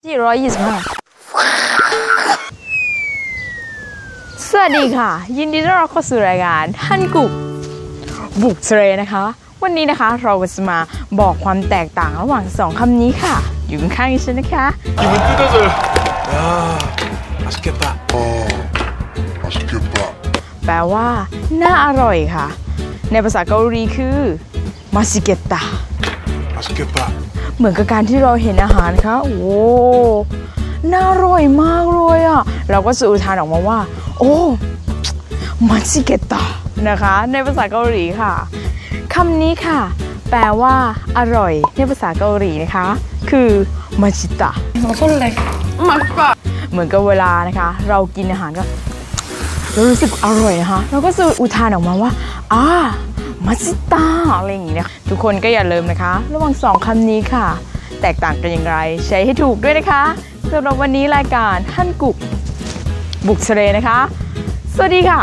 425สวัสดีค่ะยินดีต้อนรับเข้าสู่รายการฮั่นกุกบุกทะเลนะคะวันนี้นะคะเราจะมาบอกความแตกต่างระหว่าง2คำนี้ค่ะอยู่ข้างๆดิฉันนะคะ맛있겠다. 맛있겠다. แปลว่าน่าอร่อยค่ะในภาษาเกาหลีคือมาชิเกตะ 맛있겠다. เหมือนกับการที่เราเห็นอาหารค่ะโอ้น่าอร่อยมากเลยอ่ะเราก็จะอุทานออกมาว่าโอ้มาชิเกตะนะคะในภาษาเกาหลีค่ะคำนี้ค่ะแปลว่าอร่อยในภาษาเกาหลีนะคะคือมาชิตะมาส้นเลยมาชิตะเหมือนกับเวลานะคะเรากินอาหารก็เรารู้สึกอร่อยนะคะเราก็จะอุทานออกมาว่ามาชิตะอะไรอย่างนี้นะทุกคนก็อย่าลืมนะคะระหว่าง2คำนี้ค่ะแตกต่างกันอย่างไรใช้ให้ถูกด้วยนะคะสำหรับวันนี้รายการฮั่นกุกบุกทะเลนะคะสวัสดีค่ะ